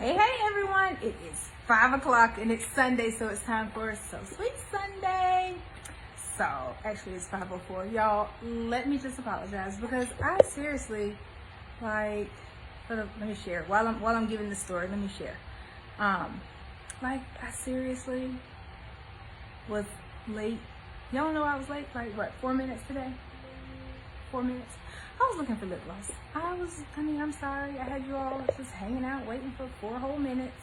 Hey everyone, it is 5 o'clock and it's Sunday, so it's time for So Sweet Sunday. So actually it's 5:04. Y'all, let me just apologize because I seriously, let me share while I'm giving the story. Let me share. I seriously was late. Y'all know I was late. 4 minutes today? 4 minutes. I was looking for lip gloss. I'm sorry. I had you all just hanging out waiting for 4 whole minutes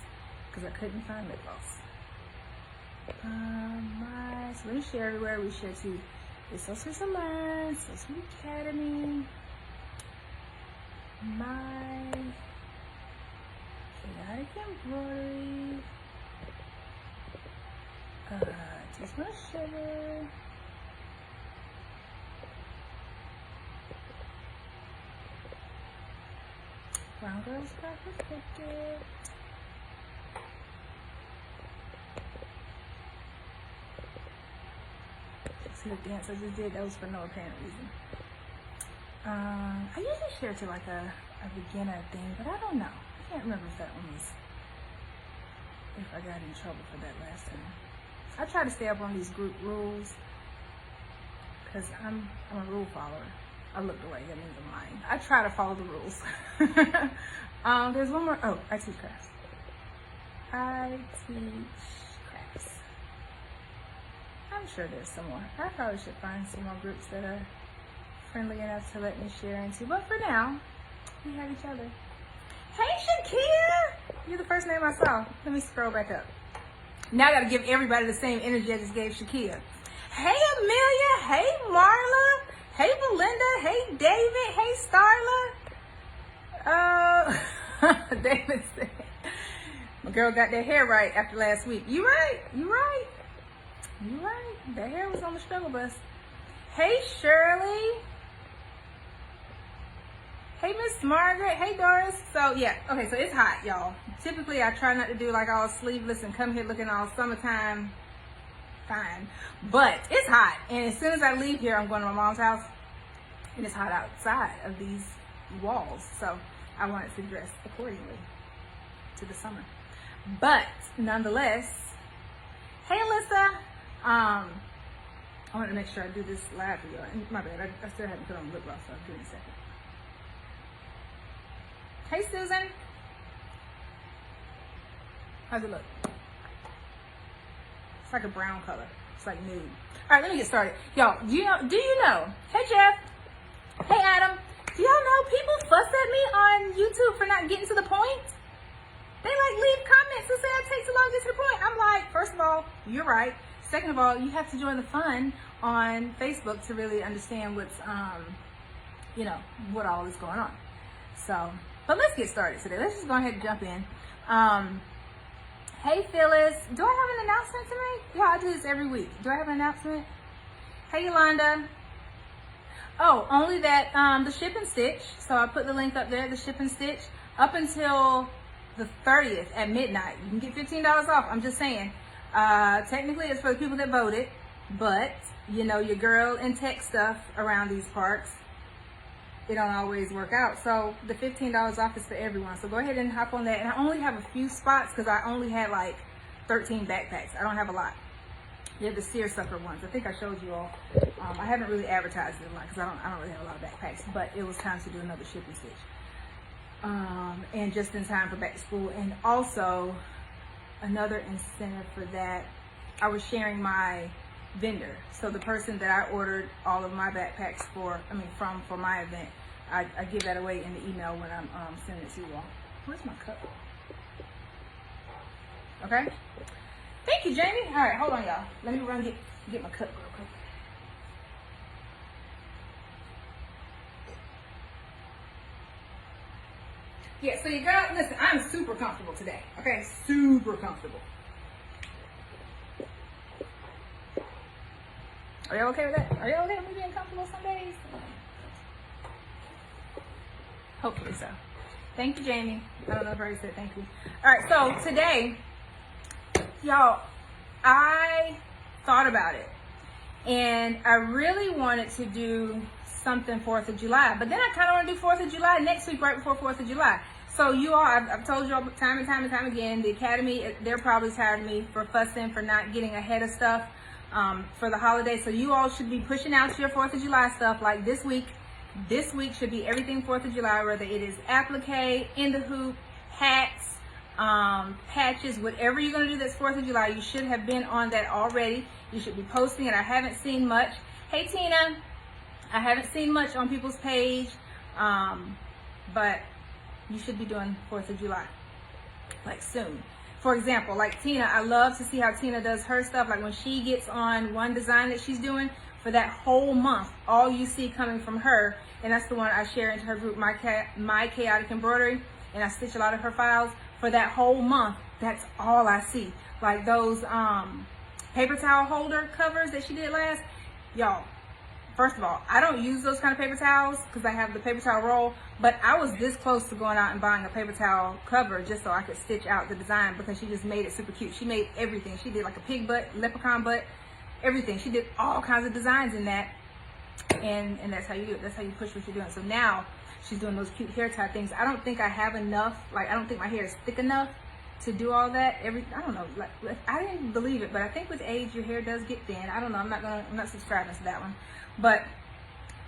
because I couldn't find lip gloss. So let me share everywhere. We share to it's So Sweet to Learn, So Sweet Academy, my chaotic embroidery, teaspoon of sugar, Brown Girls Cracker Cricket, see the dance I just did, that was for no apparent reason. I usually share to like a beginner thing, but I don't know. I can't remember if I got in trouble for that last time. I try to stay up on these group rules because I'm a rule follower. I looked away, that means I'm lying. I try to follow the rules. There's one more. Oh, I teach crafts. I'm sure there's some more. I probably should find some more groups that are friendly enough to let me share into. But for now, we have each other. Hey, Shakia! You're the first name I saw. Let me scroll back up. Now I gotta give everybody the same energy I just gave Shakia. Hey, Amelia. Hey, Marla. Hey, Belinda. Hey, David. Hey, Starla. David said, my girl got that hair right after last week. You right. That hair was on the struggle bus. Hey, Shirley. Hey, Miss Margaret. Hey, Doris. So, yeah. Okay, so it's hot, y'all. Typically, I try not to do like all sleeveless and come here looking all summertime. Fine. But it's hot. And as soon as I leave here, I'm going to my mom's house. And it's hot outside of these walls. So, I wanted to dress accordingly to the summer. But, nonetheless, hey, Alyssa. I want to make sure I do this live for you. My bad. I still haven't put on lip gloss, so I'll do it in a second. Hey, Susan. How's it look? It's like a brown color. It's like nude. All right, let me get started. Y'all, do you know? Hey, Jeff. Hey, Adam. Do y'all know people fuss at me on YouTube for not getting to the point? They leave comments and say I take too long to get to the point. I'm like, first of all, you're right. Second of all, you have to join the fun on Facebook to really understand what's, what all is going on. So, but let's get started today. Let's just go ahead and jump in. Hey, Phyllis. Do I have an announcement to make? Yeah, I do this every week. Do I have an announcement? Hey, Yolanda. Oh, only that the Ship and Stitch. So I put the link up there, the Ship and Stitch, up until the 30th at midnight. You can get $15 off. I'm just saying. Technically, it's for the people that voted, but your girl and tech stuff around these parts, it don't always work out. So the $15 off is for everyone. So go ahead and hop on that. And I only have a few spots because I only had 13 backpacks. I don't have a lot. You have the seersucker ones. I think I showed you all. I haven't really advertised it a lot because I don't really have a lot of backpacks. But it was time to do another Ship and Stitch. And just in time for back to school. And also another incentive for that, I was sharing my vendor. So the person that I ordered all of my backpacks from for my event, I give that away in the email when I'm sending it to you all. Where's my cup? Okay. Thank you, Jamie. All right, hold on, y'all. Let me run get my cup real quick. Yeah, so you got, listen, I'm super comfortable today. Okay, super comfortable. Are y'all okay with that? Are y'all okay with me being comfortable some days? Hopefully so. Thank you, Jamie. I don't know if I already said thank you. All right, so today, y'all, I thought about it. And I really wanted to do something 4th of July. But then I kind of want to do 4th of July next week, right before 4th of July. So you all, I've told you all time and time again, the Academy, they're probably tired of me for fussing, for not getting ahead of stuff for the holidays. So you all should be pushing out your 4th of July stuff like this week. This week should be everything 4th of July, whether it is applique, in the hoop, hats, patches, whatever you're going to do that's 4th of July. You should have been on that already. You should be posting it. I haven't seen much. Hey, Tina. I haven't seen much on people's page, but you should be doing 4th of July, like soon. For example, like Tina, I love to see how Tina does her stuff. Like when she gets on one design that she's doing, for that whole month, all you see coming from her, and that's the one I share into her group, My Chaotic Embroidery, and I stitch a lot of her files. For that whole month, that's all I see. Like those paper towel holder covers that she did last, y'all. First of all, I don't use those kind of paper towels because I have the paper towel roll, but I was this close to going out and buying a paper towel cover just so I could stitch out the design, because she just made it super cute. She made everything. She did like a pig butt, leprechaun butt, everything. She did all kinds of designs in that, and that's how you do it. That's how you push what you're doing. So now she's doing those cute hair tie things. I don't think I have enough, like I don't think my hair is thick enough to do all that. I don't know, like I didn't believe it, but I think with age your hair does get thin. I don't know, I'm not subscribing to that one. But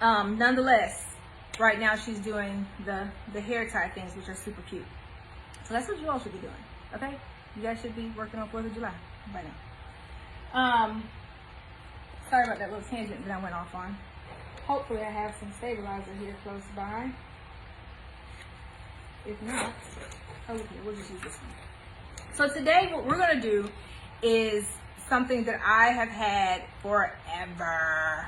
nonetheless, right now she's doing the hair tie things, which are super cute. So that's what you all should be doing, okay? You guys should be working on 4th of July by now. Sorry about that little tangent that I went off on. Hopefully I have some stabilizer here close by. If not, okay, we'll just use this one. So today what we're gonna do is something that I have had forever.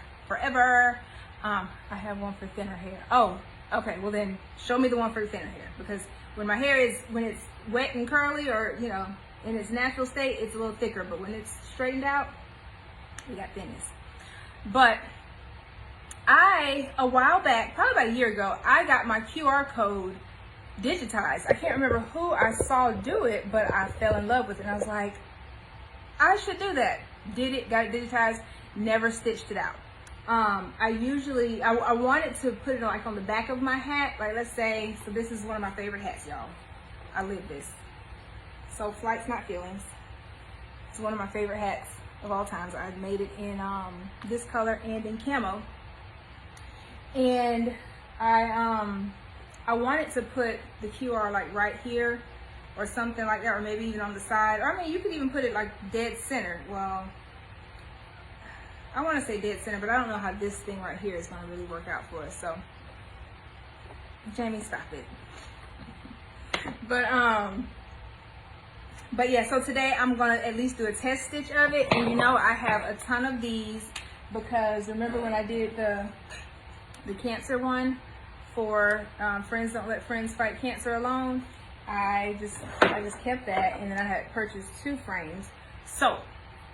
I have one for thinner hair. Oh, okay, well then show me the one for thinner hair, because when my hair is, when it's wet and curly, or you know, in its natural state, it's a little thicker, but when it's straightened out, we got thinness. But a while back, probably about a year ago, I got my QR code digitized. I can't remember who I saw do it, but I fell in love with it, and I was like, I should do that. Did it, got it digitized, never stitched it out. I wanted to put it like on the back of my hat, like let's say, so this is one of my favorite hats, y'all. I live this. So Flights Not Feelings. It's one of my favorite hats of all times. I've made it in this color and in camo. And I wanted to put the QR like right here or something like that, or maybe even on the side. Or I mean, you could even put it like dead center. Well, I want to say dead center, but I don't know how this thing right here is going to really work out for us. So, Jamie, stop it. But yeah, so today I'm going to at least do a test stitch of it. And you know, I have a ton of these, because remember when I did the cancer one for Friends Don't Let Friends Fight Cancer Alone? I just kept that, and then I had purchased 2 frames. So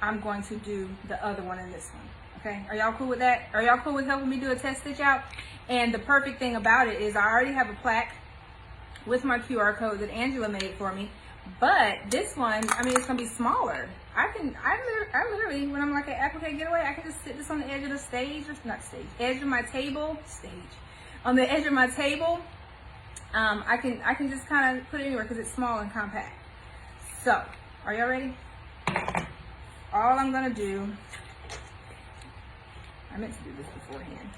I'm going to do the other one in this one. Okay, are y'all cool with that? Are y'all cool with helping me do a test stitch out? And the perfect thing about it is I already have a plaque with my QR code that Angela made for me. But this one, I mean, it's gonna be smaller. I literally, when I'm like at applique getaway, I can just sit this on the edge of the stage, or not stage, edge of my table, on the edge of my table. I can just kind of put it anywhere because it's small and compact. So, are y'all ready? All I'm gonna do, I meant to do this beforehand.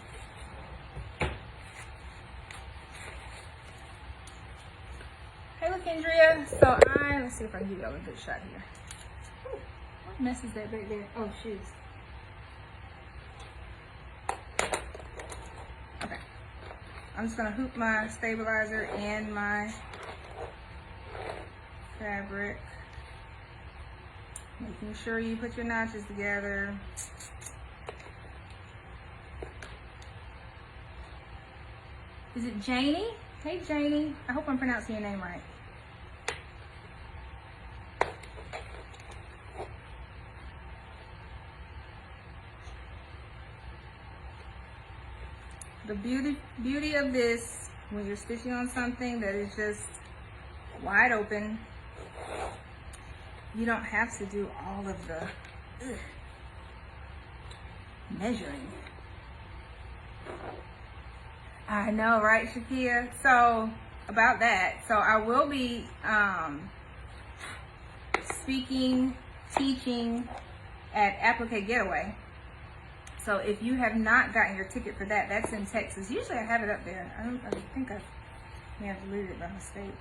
Hey, look, Andrea. So let's see if I can give y'all a good shot here. Ooh, what mess is that back there? Oh, shoes. Okay. I'm just gonna hoop my stabilizer and my fabric. Making sure you put your notches together. Is it Janie? Hey, Janie. I hope I'm pronouncing your name right. The beauty of this, when you're stitching on something that is just wide open, you don't have to do all of the measuring. I know, right, Shakia? So, about that. So I will be speaking, teaching at Applique Getaway. So if you have not gotten your ticket for that, that's in Texas. Usually I have it up there. I think I may have deleted it by mistake.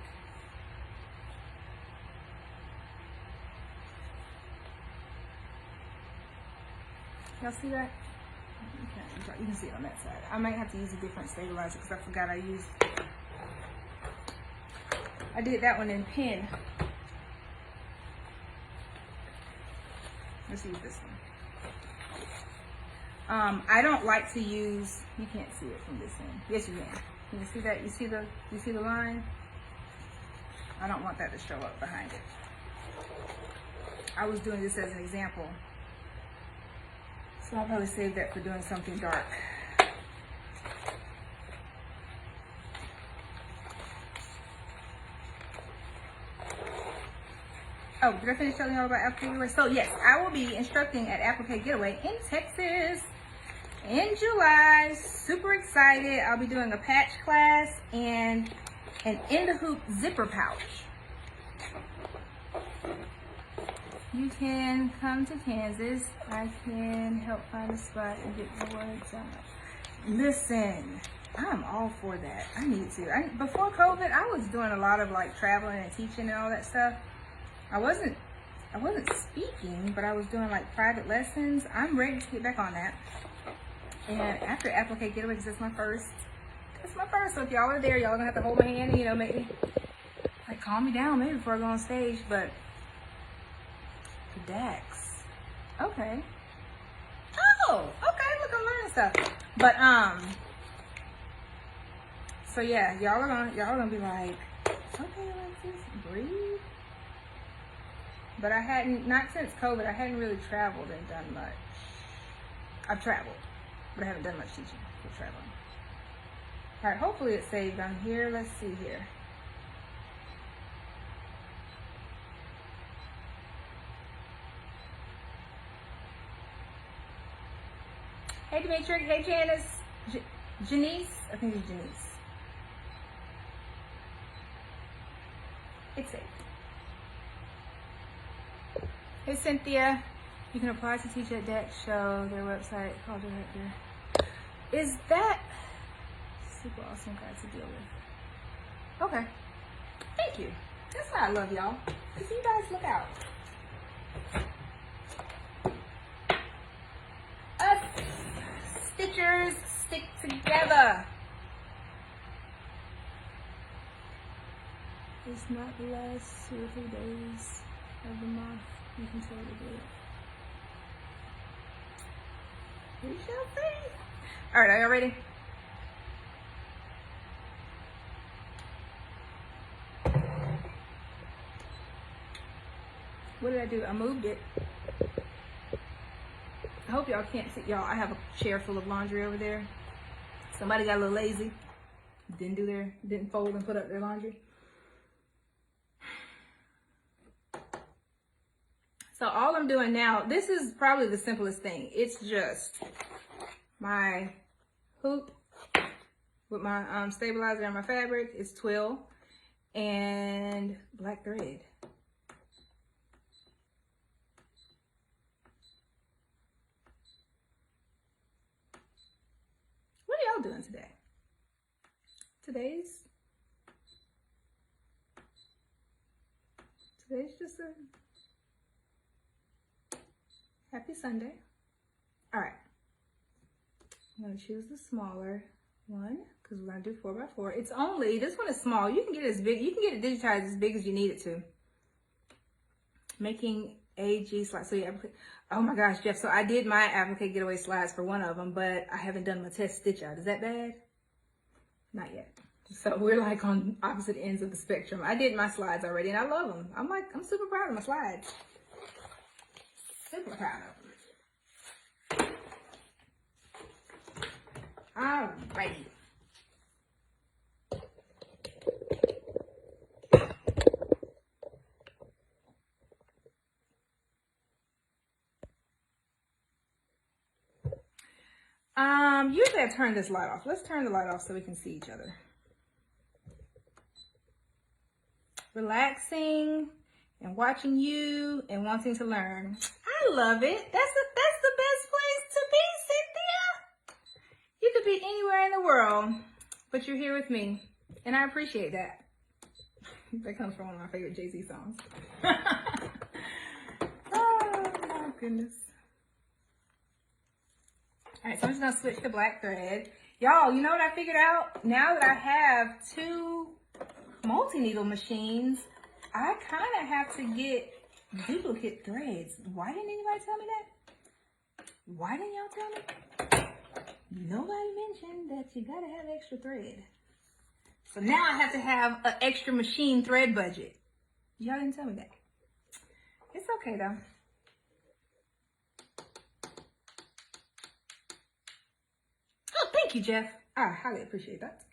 Y'all see that? You can see it on that side. I might have to use a different stabilizer because I forgot I did that one in pen. Let's use this one. I don't like to use, you can't see it from this end. Yes, you can. Can you see that? You see the line? I don't want that to show up behind it. I was doing this as an example. So I'll probably save that for doing something dark. Oh, did I finish telling you all about Applique Getaway? So yes, I will be instructing at Applique Getaway in Texas in July. Super excited. I'll be doing a patch class and an in the hoop zipper pouch. You can come to Kansas. I can help find a spot and get the words out. Listen, I'm all for that. I need to. Before COVID, I was doing a lot of like traveling and teaching and all that stuff. I wasn't speaking, but I was doing like private lessons. I'm ready to get back on that. And after Applique Getaway, because that's my first. So if y'all are there, y'all gonna have to hold my hand and, you know, maybe like calm me down maybe before I go on stage. But the Dax. Okay. Oh, okay, look, I'm learning stuff. But so yeah, y'all are gonna be like, okay, Alexis, breathe. But I hadn't, not since COVID, I hadn't really traveled and done much. I've traveled, but I haven't done much teaching for traveling. All right, hopefully it's saved on here. Let's see here. Hey, Dimitri. Hey, Janice. Janice. I think it's Janice. It's saved. Hey, Cynthia. You can apply to teach at Dex Show, their website, call director. Is that super awesome guy to deal with? Okay. Thank you. That's why I love y'all. Because you guys look out. Us Stitchers stick together. It's not the last 2 or 3 days of the month. You can totally do it. We shall see. All right, are y'all ready? What did I do? I moved it. I hope y'all can't see. Y'all, I have a chair full of laundry over there. Somebody got a little lazy. Didn't fold and put up their laundry. So all I'm doing now, this is probably the simplest thing. It's just my hoop with my stabilizer and my fabric. It's twill and black thread. What are y'all doing today? Today's just a happy Sunday. All right. I'm going to choose the smaller one because we're going to do 4x4. It's only, this one is small. You can get it as big. You can get it digitized as big as you need it to. Making AG slides. So yeah, oh my gosh, Jeff. So I did my Applique Getaway slides for one of them, but I haven't done my test stitch out. Is that bad? Not yet. So we're like on opposite ends of the spectrum. I did my slides already and I love them. I'm super proud of my slides. Super proud of them. Alrighty. Usually I turn this light off. Let's turn the light off so we can see each other. relaxing and watching you and wanting to learn. I love it. That's the best place to be, Cynthia. You could be anywhere in the world, but you're here with me, and I appreciate that. That comes from one of my favorite Jay-Z songs. Oh my goodness. All right, so I'm just gonna switch to black thread. Y'all, you know what I figured out? Now that I have 2 multi-needle machines, I kind of have to get duplicate threads. Why didn't anybody tell me that? Why didn't y'all tell me? Nobody mentioned that you gotta have extra thread. So now I have to have an extra machine thread budget. Y'all didn't tell me that. It's okay though. Oh, thank you, Jeff. I highly appreciate that.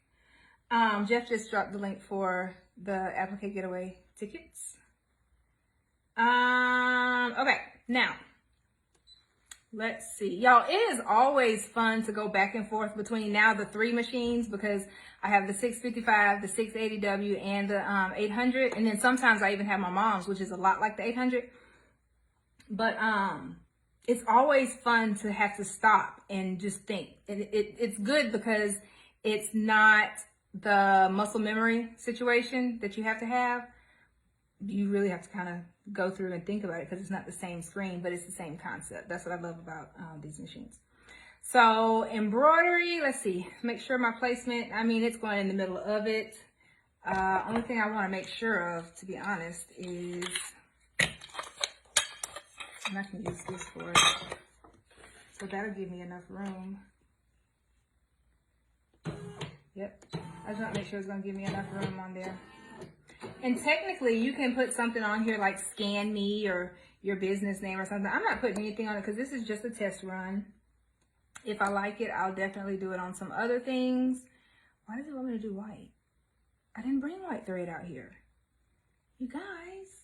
Jeff just dropped the link for the Applique Getaway tickets. Okay, now, let's see. Y'all, it is always fun to go back and forth between now the 3 machines because I have the 655, the 680W, and the 800. And then sometimes I even have my mom's, which is a lot like the 800. But it's always fun to have to stop and just think. It's good because it's not the muscle memory situation that you have to have. You really have to kind of go through and think about it because it's not the same screen, but it's the same concept. That's what I love about these machines. So embroidery, let's see, make sure my placement, I mean, it's going in the middle of it. Only thing I want to make sure of, to be honest, is, and I can use this for it. So that'll give me enough room. Yep, I just want to make sure it's going to give me enough room on there. And technically, you can put something on here like scan me or your business name or something. I'm not putting anything on it because this is just a test run. If I like it, I'll definitely do it on some other things. Why does it want me to do white? I didn't bring white thread out here. You guys,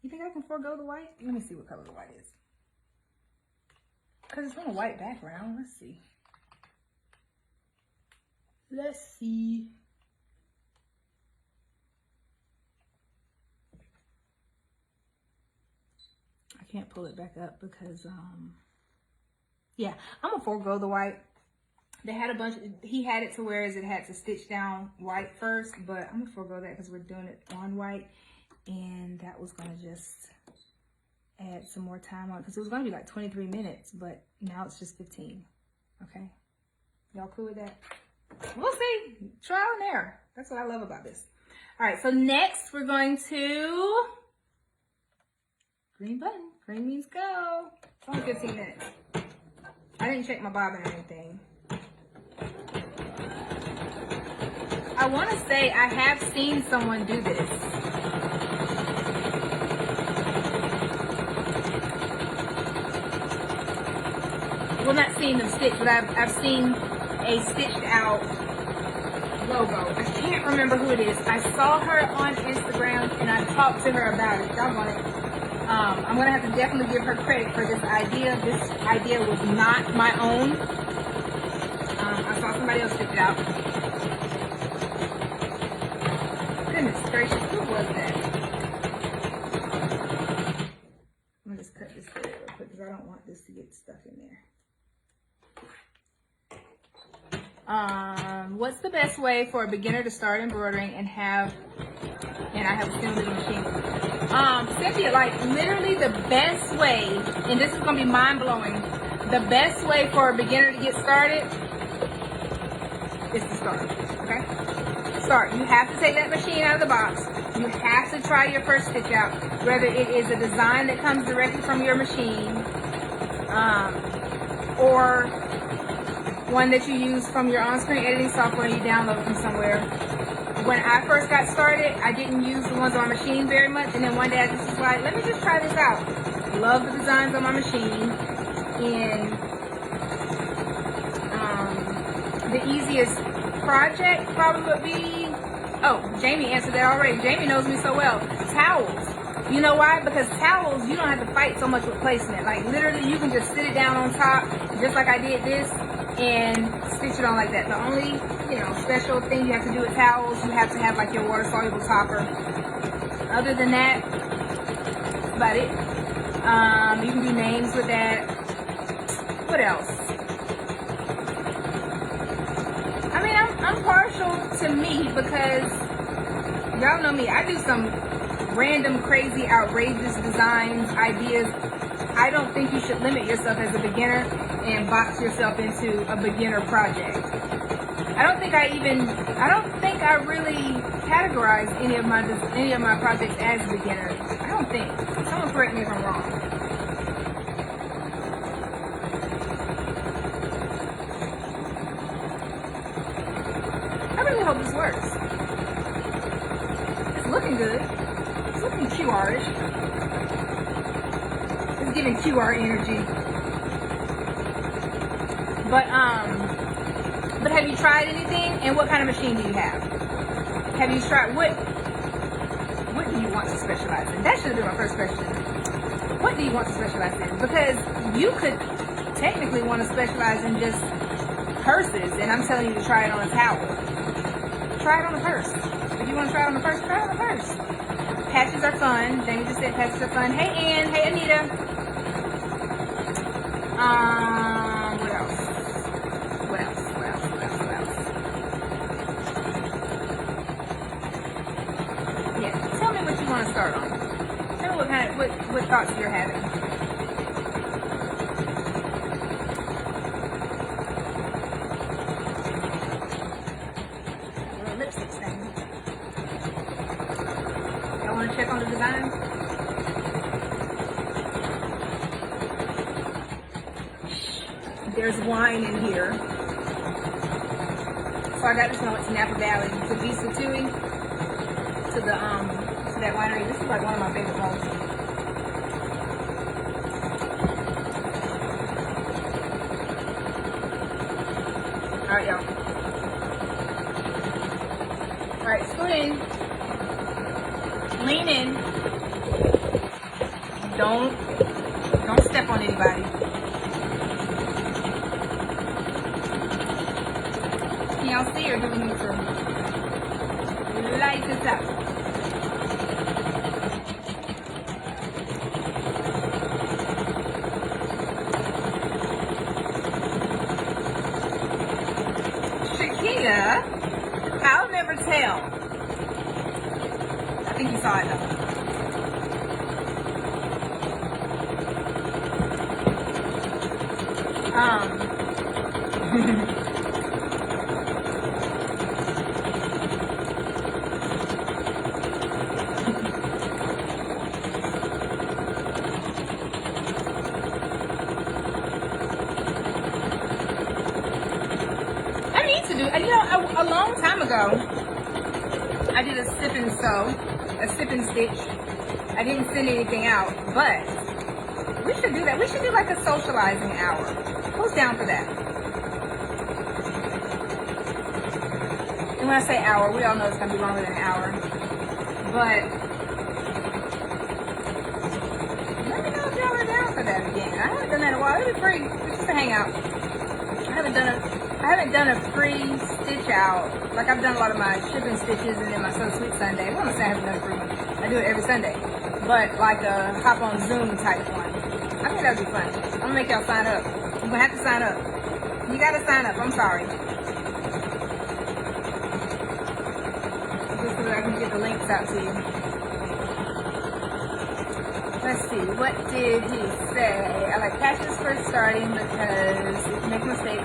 you think I can forego the white? Let me see what color the white is. Because it's on a white background. Let's see. Let's see. I can't pull it back up because, yeah, I'm gonna forego the white. They had a bunch, he had it to where it had to stitch down white first, but I'm gonna forego that because we're doing it on white. And that was gonna just add some more time on it because it was gonna be like 23 minutes, but now it's just 15, okay? Y'all cool with that? We'll see, trial and error. That's what I love about this. All right, so next we're going to, green button, green means go. It's only 15 minutes. I didn't check my bobbin or anything. I want to say I have seen someone do this. Well, not seen them stitch, but I've seen a stitched out logo. I can't remember who it is. I saw her on Instagram and I talked to her about it. Y'all want it? I'm gonna have to definitely give her credit for this idea. This idea was not my own. I saw somebody else stitch it out. Goodness gracious, who was that? I'm gonna just cut this thread real quick because I don't want this to get stuck in there. What's the best way for a beginner to start embroidering and I have a single little machine? Cynthia, like literally the best way, and this is gonna be mind-blowing, the best way for a beginner to get started is to start, okay? Start. You have to take that machine out of the box. You have to try your first stitch out, whether it is a design that comes directly from your machine, or one that you use from your on-screen editing software and you download from somewhere. When I first got started, I didn't use the ones on my machine very much, and then one day I just was like, let me just try this out. Love the designs on my machine, and the easiest project probably would be, oh, Jamie answered that already. Jamie knows me so well. Towels. You know why? Because towels, you don't have to fight so much with placement. Like literally, you can just sit it down on top, just like I did this, and stitch it on like that. The only, special thing you have to do with towels, you have to have like your water soluble topper. Other than that, that's about it. You can do names with that. What else? I mean, I'm partial to me because y'all know me. I do some random, crazy, outrageous designs, ideas. I don't think you should limit yourself as a beginner and box yourself into a beginner project. I don't think I really categorize any of my projects as beginner. I don't think. Someone correct me if I'm wrong. I really hope this works. It's looking good. It's looking QR-ish. It's giving QR energy. But have you tried anything? And what kind of machine do you have? Have you tried what do you want to specialize in? That should have been my first question. What do you want to specialize in? Because you could technically want to specialize in just purses, and I'm telling you to try it on a towel. Try it on a purse. If you want to try it on a purse, try it on a purse. Patches are fun. Jamie just said patches are fun. Hey Ann, hey Anita. What else? Yeah, tell me what you want to start on. Tell me what thoughts you're having. Little lipstick stain. Y'all want to check on the design? There's wine in here. So I got this one to Napa Valley, to Vista Tui, to that winery. This is like one of my favorite homes. Alright, y'all. Alright, scoot in. Lean in. Don't step on anybody. Can y'all see, or do we need to light this up? Shakita, I'll never tell. I think you saw it though. A long time ago, I did a sip and stitch. I didn't send anything out, but we should do that. We should do like a socializing hour. Who's down for that? And when I say hour, we all know it's going to be longer than an hour. But let me know if y'all are down for that again. I haven't done that in a while. It'll be free. It's just a hangout. I haven't done a free stitch out. Like I've done a lot of my shipping stitches and then my So Sweet Sunday. I want to say I haven't done a free one. I do it every Sunday. But like a hop on Zoom type one. I think that would be fun. I'm gonna make y'all sign up. You're gonna have to sign up. You gotta sign up. I'm sorry. Just so that I can get the links out to you. Let's see. What did he say? I like patches for starting because if you make a mistake,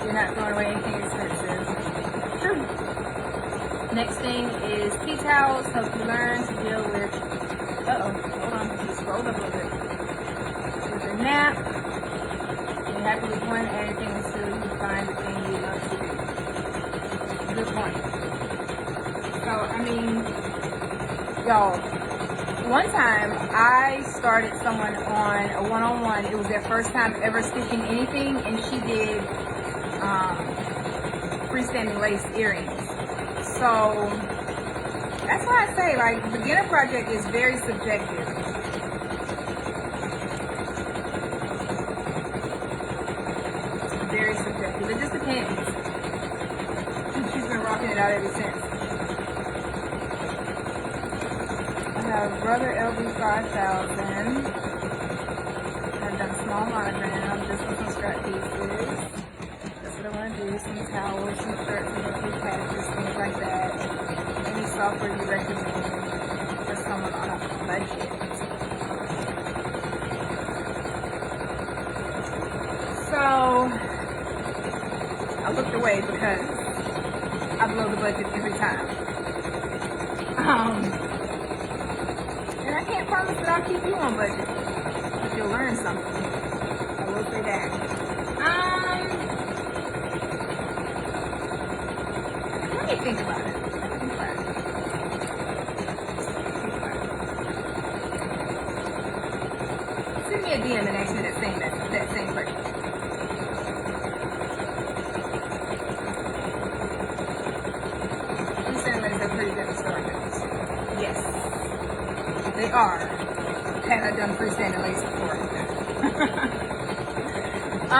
you're not throwing away anything expensive. True. Next thing is tea towels. Help you learn to deal with. Hold on. You scrolled up a little bit. With a nap. You're happy with one. Anything until you find the thing you love to do. Good point. So I mean, y'all. One time, I started someone on a one-on-one. It was their first time ever stitching anything, and she did freestanding lace earrings. So that's why I say, like, the beginner project is very subjective. Very subjective. It just depends. She's been rocking it out ever since. have Brother LB5000. I've done small monogram, just with some scrap pieces. That's what I want to do. Some towels, some shirts, some few patches, things like that. Any software you recommend for someone on a budget. So I looked away because I blow the budget every time. And I can't promise that I'll keep you on budget, but you'll learn something. I will say that. Let me think about it. Send me a DM and ask me that same question. These sandals are pretty good at storage. Yes, they are. Had I done freestanding lace before? I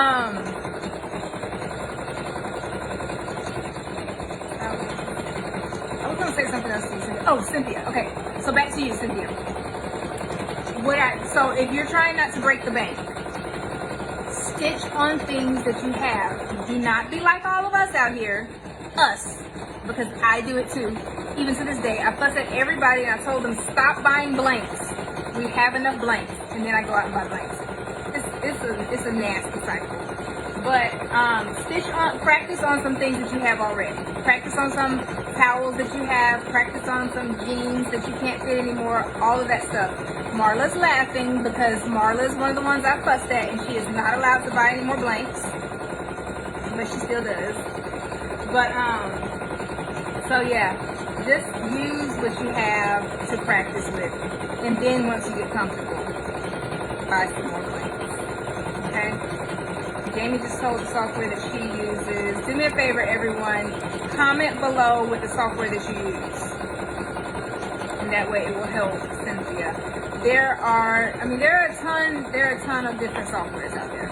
was gonna say something else to you, Cynthia. Oh, Cynthia. Okay, so back to you, Cynthia. So if you're trying not to break the bank, stitch on things that you have. Do not be like all of us out here, us, because I do it too. Even to this day, I fuss at everybody and I told them stop buying blanks. We have enough blanks, and then I go out and buy blanks. It's a nasty cycle. But practice on some things that you have already. Practice on some towels that you have. Practice on some jeans that you can't fit anymore. All of that stuff. Marla's laughing because Marla is one of the ones I fussed at, and she is not allowed to buy any more blanks, but she still does. But so yeah, just use what you have to practice with, and then once you get comfortable, buy some more blanks. Okay? Jamie just told the software that she uses. Do me a favor, everyone. Comment below with the software that you use. And that way it will help Cynthia. There are a ton of different softwares out there.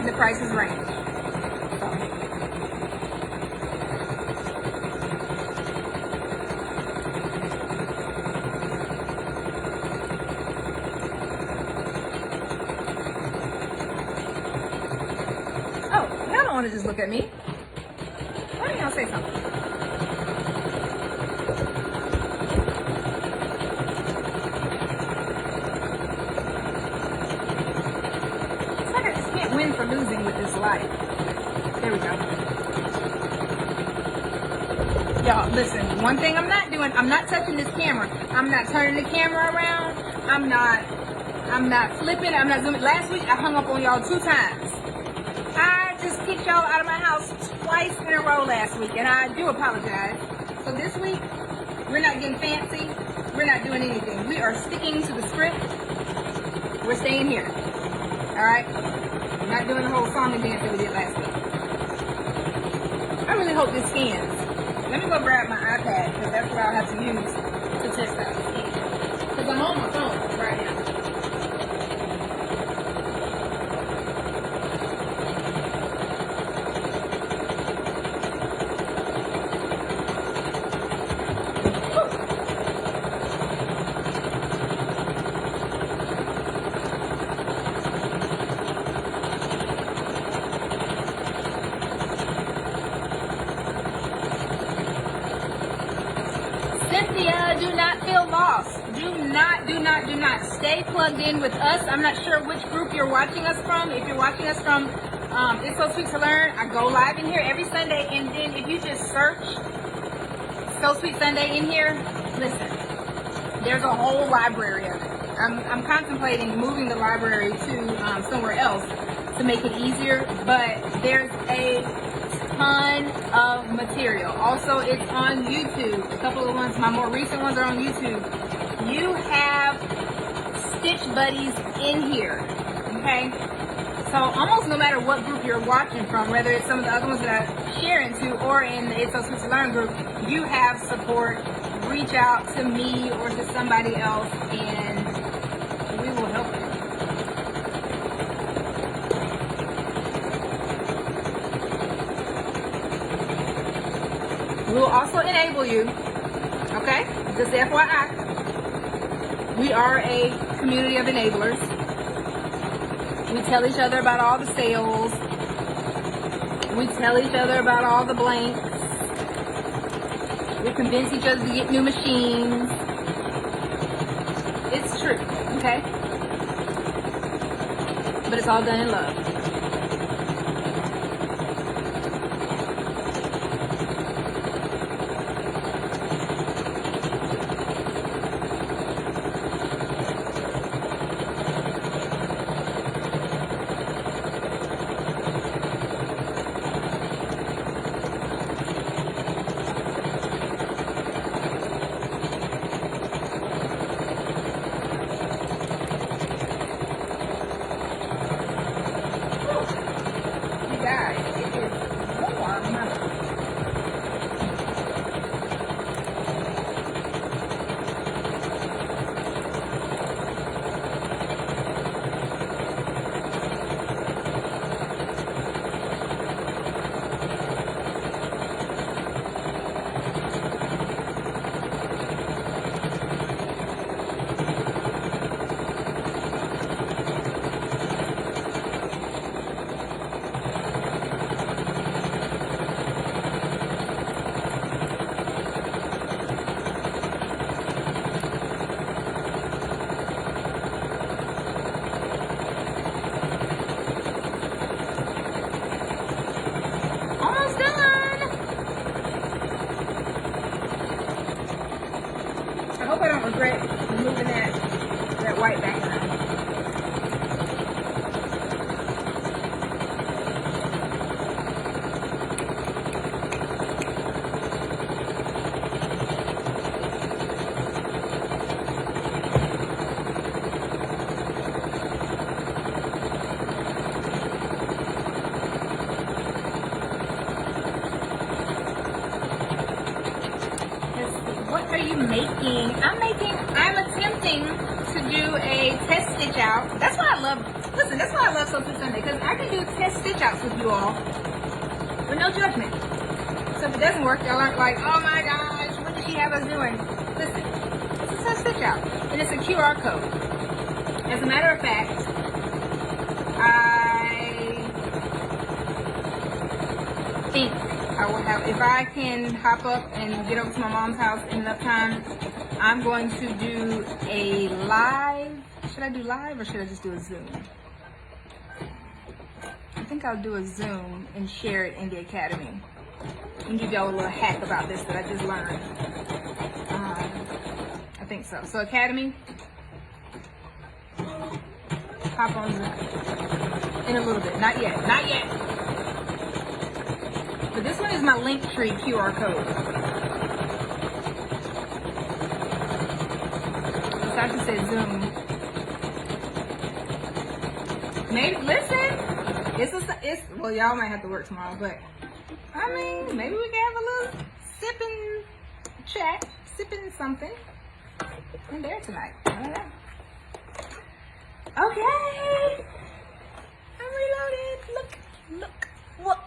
The prices range. Oh, y'all don't want to just look at me. Why don't y'all say something? Win for losing with this life. There we go. Y'all, listen, one thing I'm not doing, I'm not touching this camera. I'm not turning the camera around. I'm not flipping. I'm not zooming. Last week, I hung up on y'all 2 times. I just kicked y'all out of my house twice in a row last week, and I do apologize. So this week, we're not getting fancy. We're not doing anything. We are sticking to the script. We're staying here. All right? Not doing the whole song and dance that we did last week. I really hope this scans. Let me go grab my iPad, because that's what I'll have to use to test out the scan. Because I'm on my phone right now. Cynthia, do not feel lost. Do not. Stay plugged in with us. I'm not sure which group you're watching us from. If you're watching us from It's So Sweet to Learn, I go live in here every Sunday. And then if you just search So Sweet Sunday in here, listen, there's a whole library of it. I'm contemplating moving the library to somewhere else to make it easier, but there's a ton of material. Also, it's on YouTube. A couple of the ones, my more recent ones are on YouTube. You have Stitch Buddies in here, okay? So almost no matter what group you're watching from, whether it's some of the other ones that I share into or in the It's So Sweet to Learn group, you have support. Reach out to me or to somebody else and we will help you. We will also enable you, okay? Just FYI. We are a community of enablers. We tell each other about all the sales. We tell each other about all the blanks. We convince each other to get new machines. It's true, okay? But it's all done in love. Regret removing that white background. What are you making? I'm attempting to do a test stitch out. That's why I love, listen, that's why I love Social Sunday, because I can do test stitch outs with you all with no judgment. So if it doesn't work, y'all aren't like, oh my gosh, what did she have us doing? Listen, it's a test stitch out, and it's a QR code. As a matter of fact, I think I will have, if I can hop up and get over to my mom's house in enough time, I'm going to do a live. Should I do live or should I just do a Zoom? I think I'll do a Zoom and share it in the Academy and give y'all a little hack about this that I just learned. I think so. So Academy, hop on Zoom in a little bit. Not yet. Not yet. But this one is my Linktree QR code. Sasha said Zoom. Maybe, listen, it's well, y'all might have to work tomorrow, but I mean, maybe we can have a little sipping chat, sipping something in there tonight. I don't know. Okay, I'm reloaded. Look.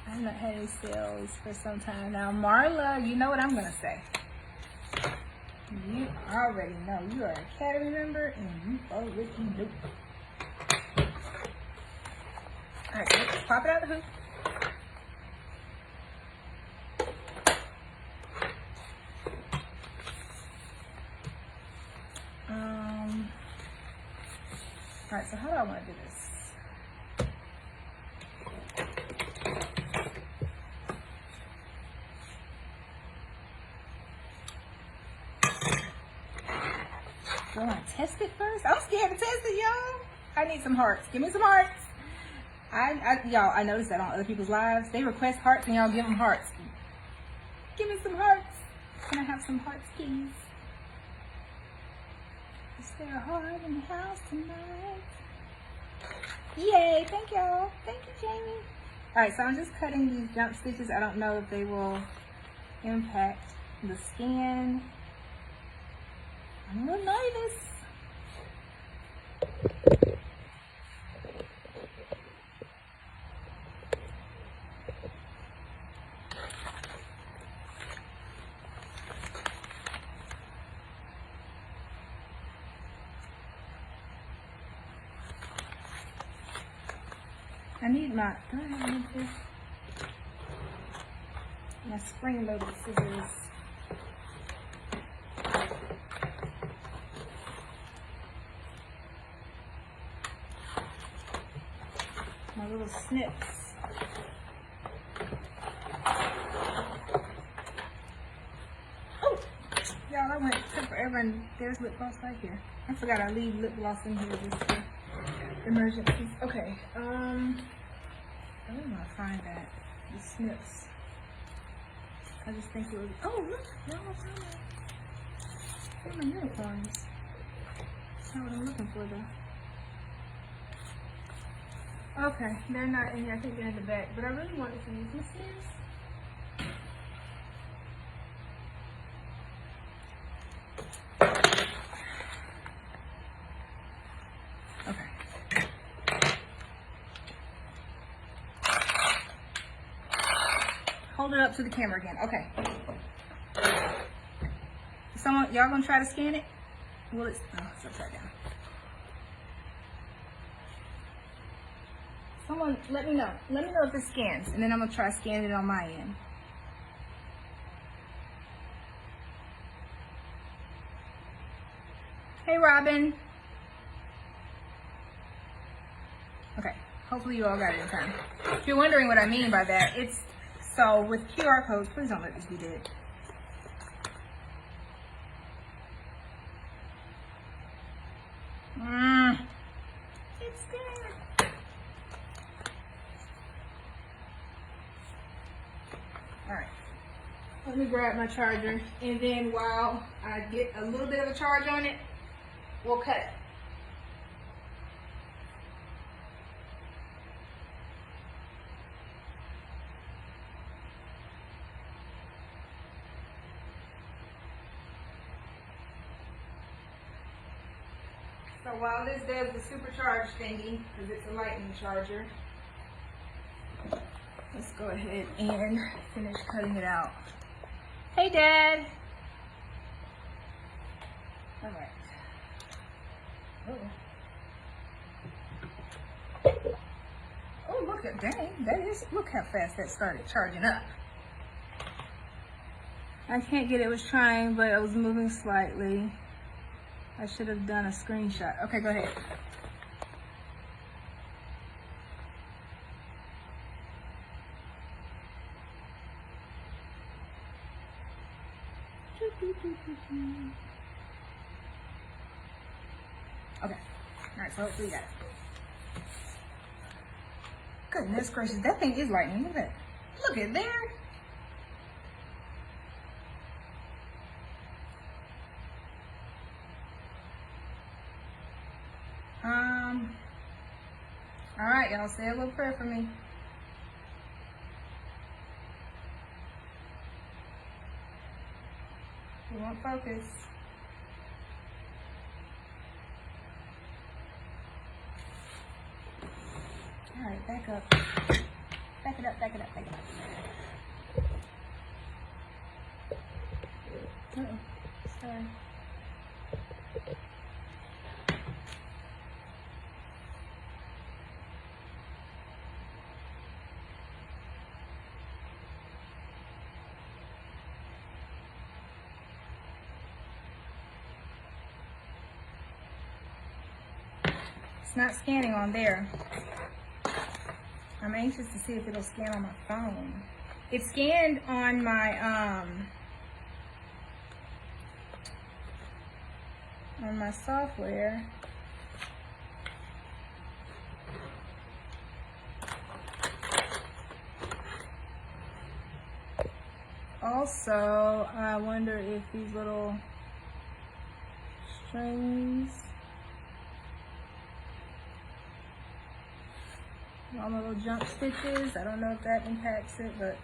I've not had any sales for some time now. Marla, you know what I'm gonna say. You already know you are an Academy member and you already know. Alright, let's pop it out of the hoop. Alright, so how do I want to do this? Do I want to test it first? I'm scared to test it, y'all. I need some hearts. Give me some hearts. Y'all, I noticed that on other people's lives. They request hearts and y'all give them hearts. Give me some hearts. Can I have some hearts, please? Is there a heart in the house tonight? Yay, thank y'all. Thank you, Jamie. Alright, so I'm just cutting these jump stitches. I don't know if they will impact the skin. I'm a little nervous. I need my, do I need this? My spring-loaded scissors. My little snips. Oh! Y'all, took forever and there's lip gloss right here. I forgot I leave lip gloss in here just for emergencies. Okay, I really want to find that. The snips. I just think it was, oh look, y'all, they're my unicorns. That's not what I'm looking for though. Okay, they're not in here. I think they're in the back, but I really wanted to use my scissors. Hold it up to the camera again. Okay. Y'all gonna try to scan it? Well, it's upside down. Someone, let me know. Let me know if it scans, and then I'm gonna try scanning it on my end. Hey, Robin. Okay. Hopefully you all got it in time. If you're wondering what I mean by that, it's so with QR codes, please don't let this be dead. It's dead. Alright. Let me grab my charger, and then while I get a little bit of a charge on it, we'll cut it. So while this does the supercharge thingy, because it's a lightning charger, let's go ahead and finish cutting it out. Hey, Dad. All right. Oh, look at, dang, look how fast that started charging up. I can't get it, was trying, but I was moving slightly. I should have done a screenshot. Okay, go ahead. Okay. Alright, so hopefully you got it. Goodness gracious, that thing is lightning. Look at that. Look at there. All right, y'all, say a little prayer for me. We want focus. All right, back up. Back it up, back it up, back it up. Uh-oh, sorry. It's not scanning on there. I'm anxious to see if it'll scan on my phone. It scanned on my software. Also, I wonder if these little strings. All my little jump stitches. I don't know if that impacts it, but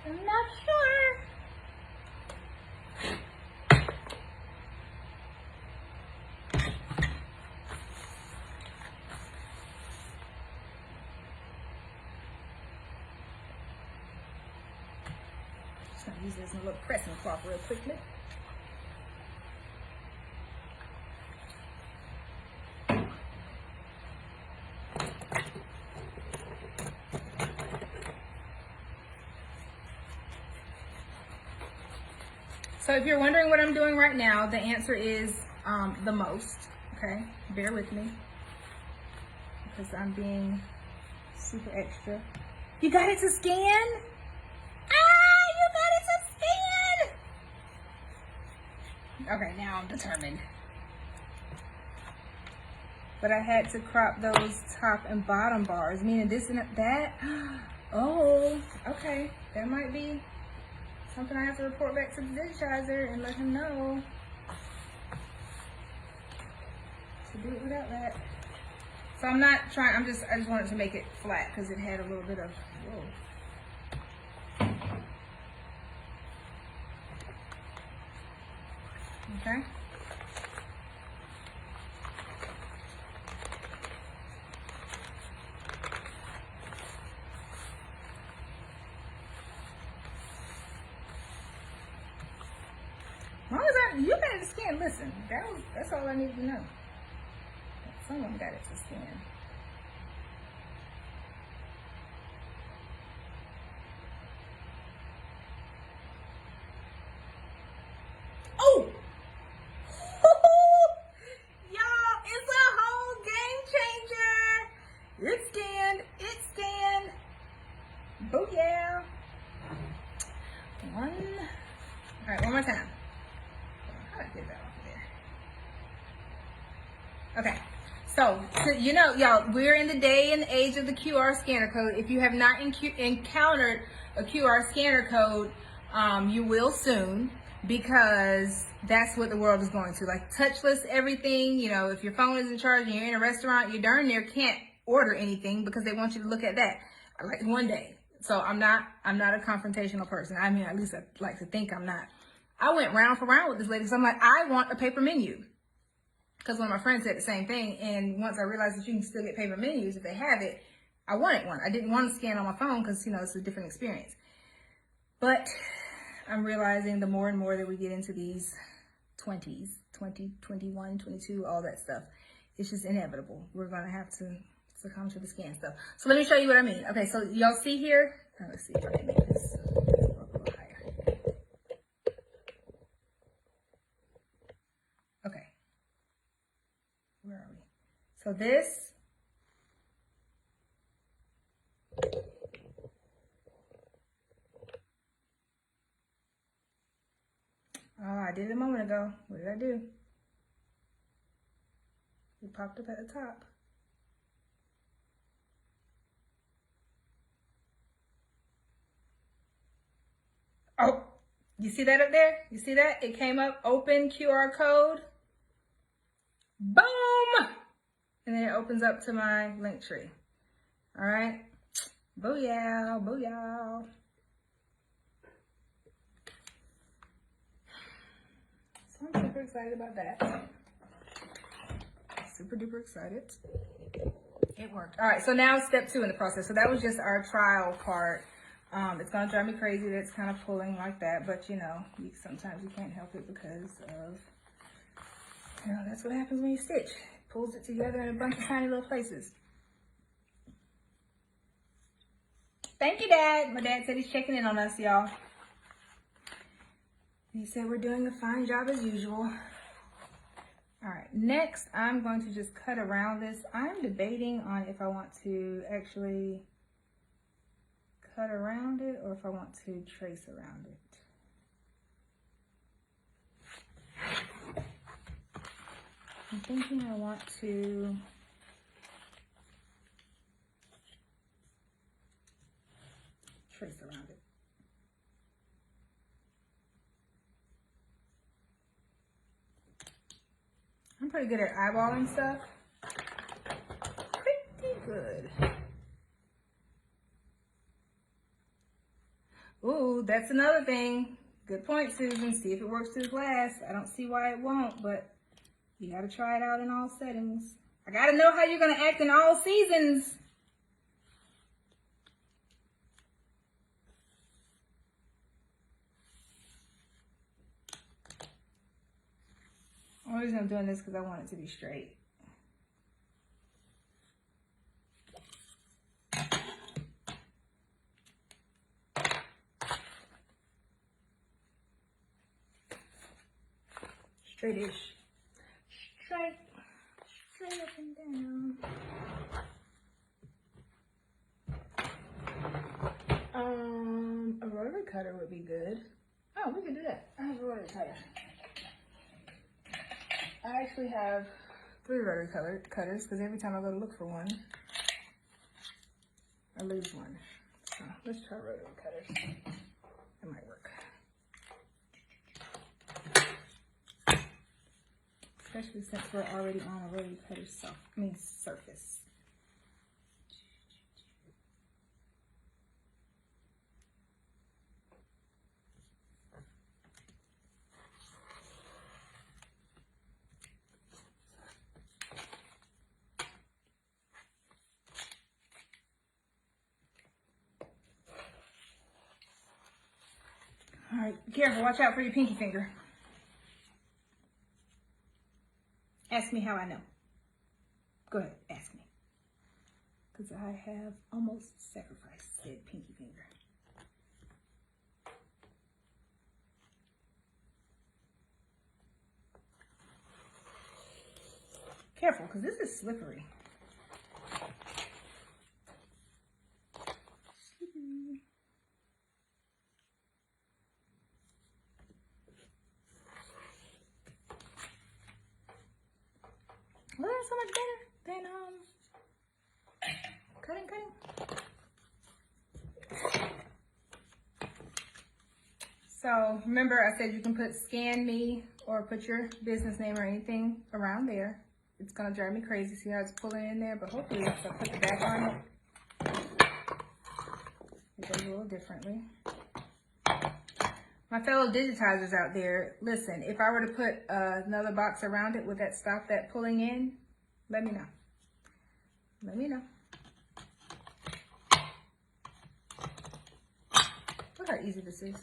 I'm not sure. Just gonna use this in a little pressing cloth real quickly. So if you're wondering what I'm doing right now, the answer is the most, okay? Bear with me because I'm being super extra. You got it to scan? Ah, you got it to scan! Okay, now I'm determined. But I had to crop those top and bottom bars, meaning this and that. Oh, okay, that might be something I have to report back to the digitizer and let him know to do it without that. So I'm not trying, I just wanted to make it flat because it had a little bit of, whoa. Okay. As long as you got it to scan, listen, that's all I need to know. Someone got it to scan. Oh! Y'all, it's a whole game changer. It's scanned. It's scanned. Booyah. All right, one more time. How did I get that off of there? Okay. So, you know, y'all, we're in the day and age of the QR scanner code. If you have not encountered a QR scanner code, you will soon, because that's what the world is going to. Like touchless everything, you know, if your phone is in charge and you're in a restaurant, you darn near can't order anything because they want you to look at that like one day. So I'm not a confrontational person. I mean, at least I like to think I'm not. I went round for round with this lady. So I'm like, I want a paper menu. Because one of my friends said the same thing, and once I realized that you can still get paper menus if they have it, I wanted one. I didn't want to scan on my phone because, you know, it's a different experience. But I'm realizing the more and more that we get into these 20s, 20, 21, 22, all that stuff, it's just inevitable. We're going to have to succumb to the scan stuff. So let me show you what I mean. Okay, so y'all see here? Let's see if I can make this a little higher. Okay. Where are we? So this, oh, I did it a moment ago. What did I do? It popped up at the top. Oh, you see that up there? You see that? It came up, open QR code. Boom! And then it opens up to my link tree. All right. Booyah, booyah. So I'm super excited about that. Super duper excited. It worked. All right, so now step 2 in the process. So that was just our trial part. It's gonna drive me crazy that it's kind of pulling like that, but you know, sometimes you can't help it because of, you know, that's what happens when you stitch. It pulls it together in a bunch of tiny little places. Thank you, Dad. My dad said he's checking in on us, y'all. He said we're doing a fine job as usual. All right, next I'm going to just cut around this. I'm debating on if I want to actually cut around it or if I want to trace around it. I'm thinking I want to trace around it. I'm pretty good at eyeballing stuff. Pretty good. Ooh, that's another thing. Good point, Susan. See if it works through the glass. I don't see why it won't, but you gotta try it out in all settings. I gotta know how you're gonna act in all seasons. The reason I'm doing this because I want it to be straight. Straightish. Straight up and down. A rotary cutter would be good. Oh, we could do that. I have a rotary cutter. I actually have 3 rotary cutters because every time I go to look for one, I lose one. So let's try rotary cutters. It might work. Especially since we're already on a rotary cutter surface. All right, be careful. Watch out for your pinky finger. Ask me how I know. Go ahead, ask me. Because I have almost sacrificed said pinky finger. Careful, because this is slippery. Well, that's so much better than cutting. So remember I said you can put scan me or put your business name or anything around there. It's gonna drive me crazy. See how it's pulling in there, but hopefully if I put the back on it, it goes a little differently. My fellow digitizers out there, listen, if I were to put another box around it, would that stop that pulling in? Let me know. Let me know. Look how easy this is.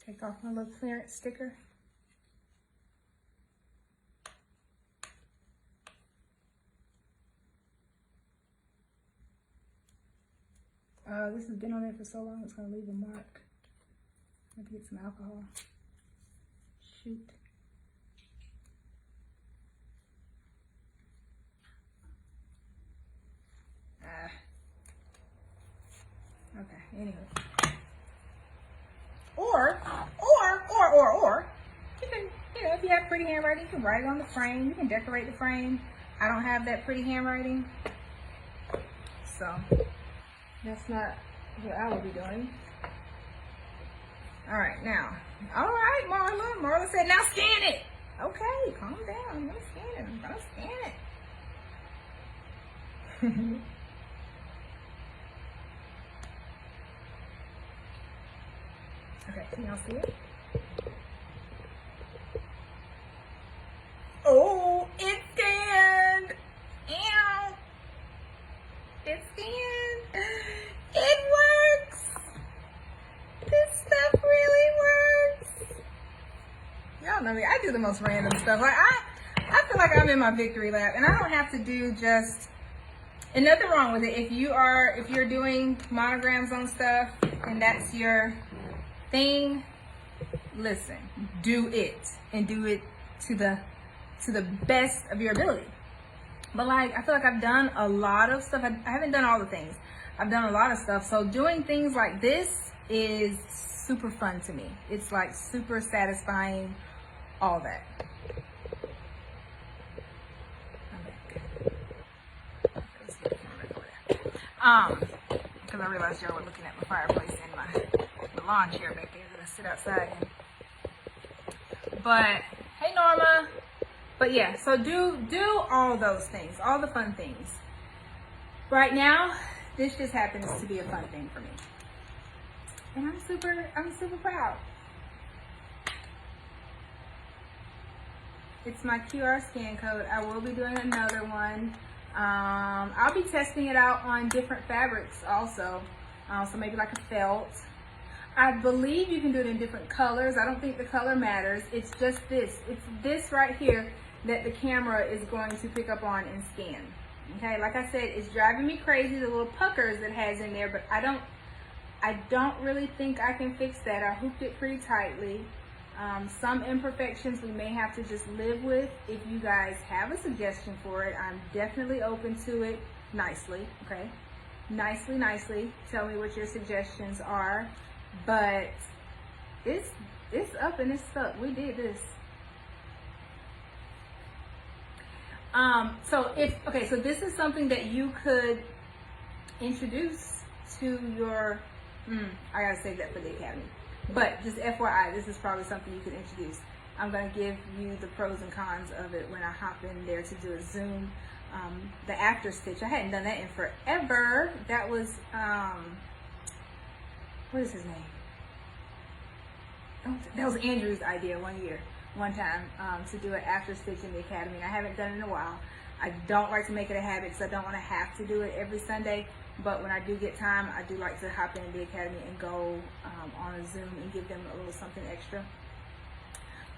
Take off my little clearance sticker. This has been on there for so long, it's gonna leave a mark. I have to get some alcohol. Shoot. Okay, anyway. Or, you can, you know, if you have pretty handwriting, you can write it on the frame. You can decorate the frame. I don't have that pretty handwriting, so that's not what I will be doing. All right, now. All right, Marla. Marla said, now scan it. Okay, calm down. I'm going to scan it. I'm going to scan it. Okay, can y'all see it? Oh, it scanned. Ow. It scanned. It works. This stuff really works. Y'all know me. I do the most random stuff. Like I feel like I'm in my victory lap, and I don't have to do just, and nothing wrong with it. If you're doing monograms on stuff and that's your thing, listen, do it, and do it to the best of your ability. But like, I feel like I've done a lot of stuff. I haven't done all the things. I've done a lot of stuff. So doing things like this is super fun to me. It's like super satisfying, all that. Because I realized y'all were looking at my fireplace and the lawn chair back there that I sit outside in. But hey, Norma. But yeah, so do all those things, all the fun things. Right now, this just happens to be a fun thing for me, and I'm super proud. It's my QR scan code. I will be doing another one. I'll be testing it out on different fabrics also. So maybe like a felt. I believe you can do it in different colors. I don't think the color matters. It's just this. It's this right here that the camera is going to pick up on and scan. Okay, like I said, it's driving me crazy, the little puckers it has in there, but I don't really think I can fix that. I hooped it pretty tightly. Some imperfections we may have to just live with. If you guys have a suggestion for it, I'm definitely open to it. Nicely, okay? Nicely. Tell me what your suggestions are. But it's up and it's stuck. We did this. So this is something that you could introduce to your, I gotta save that for the academy. But just FYI, this is probably something you could introduce. I'm gonna give you the pros and cons of it when I hop in there to do a Zoom. The after stitch, I hadn't done that in forever. That was, what is his name? Oh, that was Andrew's idea one time, to do an after stitch in the academy, and I haven't done it in a while. I don't like to make it a habit because I don't want to have to do it every Sunday, but when I do get time, I do like to hop in the academy and go on a Zoom and give them a little something extra.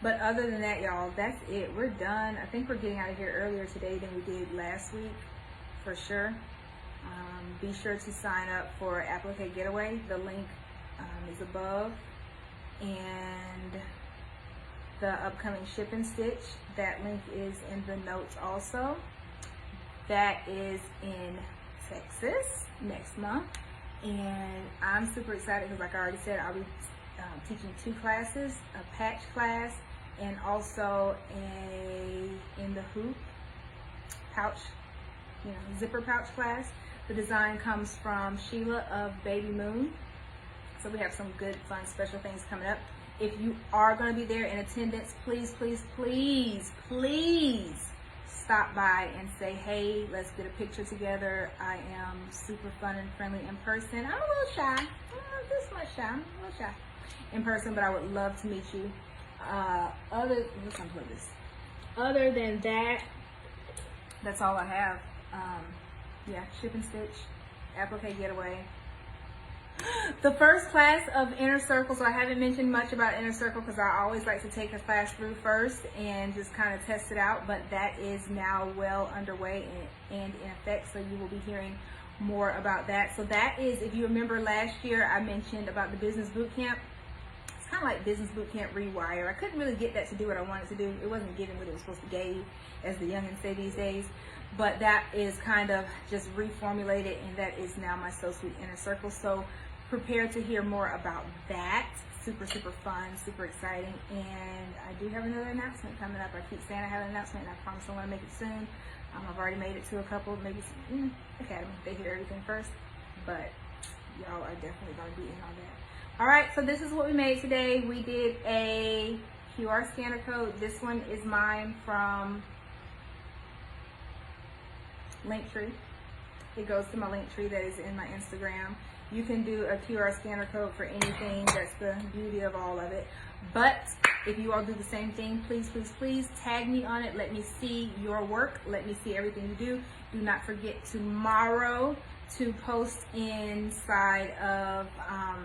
But other than that, y'all, that's it. We're done. I think we're getting out of here earlier today than we did last week, for sure. Be sure to sign up for Applique Getaway. The link is above. And the upcoming ship and stitch, that link is in the notes also. That is in Texas next month, and I'm super excited because, like I already said, I'll be teaching 2 classes, a patch class and also in the hoop pouch, zipper pouch class. The design comes from Sheila of Baby Moon. So we have some good, fun, special things coming up. If you are going to be there in attendance, please stop by and say, hey, let's get a picture together. I am super fun and friendly in person. I'm a little shy. I'm not this much shy. I'm a little shy in person, but I would love to meet you. Other than that, that's all I have. Yeah, ship and stitch, Applique Getaway. The first class of Inner Circle, so I haven't mentioned much about Inner Circle because I always like to take a class through first and just kind of test it out, but that is now well underway and in effect, so you will be hearing more about that. So that is, if you remember last year, I mentioned about the business boot camp. It's kind of like business boot camp rewire. I couldn't really get that to do what I wanted to do. It wasn't giving what it was supposed to give, as the youngins say these days. But that is kind of just reformulated, and that is now my So Sweet Inner Circle. So prepare to hear more about that. Super fun, super exciting. And I do have another announcement coming up. I keep saying I have an announcement, and I promise I'm going to make it soon. I've already made it to a couple, maybe academy. They hear everything first, but y'all are definitely going to be in on that. All right, so this is what we made today. We did a QR scanner code. This one is mine from Linktree. It goes to my Linktree that is in my Instagram. You can do a QR scanner code for anything. That's the beauty of all of it. But if you all do the same thing, please tag me on it. Let me see your work. Let me see everything you do. Do not forget tomorrow to post inside of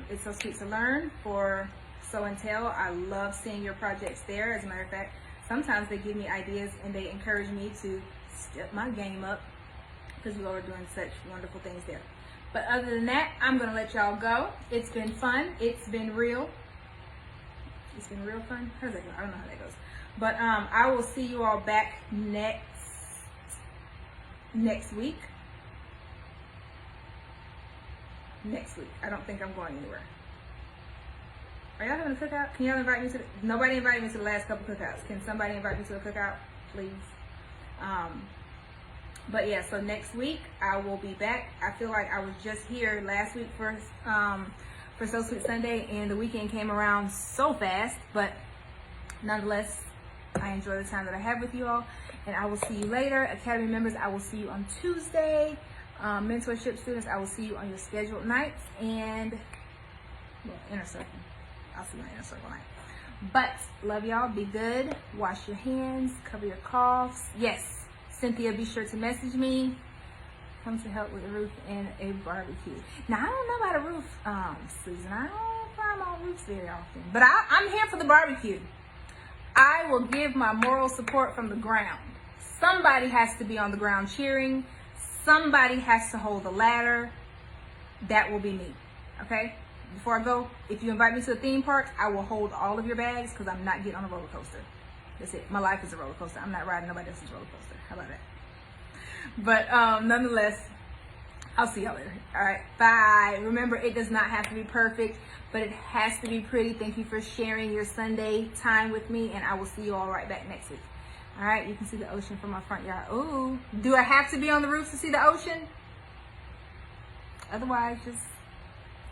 It's So Sweet to Learn for Sew and Tell. I love seeing your projects there. As a matter of fact, sometimes they give me ideas and they encourage me to step my game up because you all are doing such wonderful things there. But other than that, I'm going to let y'all go. It's been fun. It's been real. It's been real fun. How does that go? I don't know how that goes. But I will see you all back next week. Next week. I don't think I'm going anywhere. Are y'all having a cookout? Can y'all invite me to nobody invited me to the last couple cookouts. Can somebody invite me to a cookout, please? But yeah, so next week I will be back. I feel like I was just here last week for So Sweet Sunday, and the weekend came around so fast, but nonetheless, I enjoy the time that I have with you all, and I will see you later. Academy members, I will see you on Tuesday. Mentorship students, I will see you on your scheduled nights, and inner circle. I'll see you on inner circle night. But love y'all. Be good. Wash your hands. Cover your coughs. Yes, Cynthia, be sure to message me. Come to help with the roof and a barbecue. Now, I don't know about the roof season. I don't climb on roofs very often. But I'm here for the barbecue. I will give my moral support from the ground. Somebody has to be on the ground cheering. Somebody has to hold the ladder. That will be me. Okay? Before I go, if you invite me to a theme park, I will hold all of your bags because I'm not getting on a roller coaster. That's it. My life is a roller coaster. I'm not riding nobody else's roller coaster. How about that? But nonetheless, I'll see y'all later. All right, bye. Remember, it does not have to be perfect, but it has to be pretty. Thank you for sharing your Sunday time with me, and I will see you all right back next week. All right, you can see the ocean from my front yard. Ooh, do I have to be on the roof to see the ocean? Otherwise, just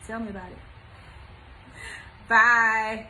tell me about it. Bye.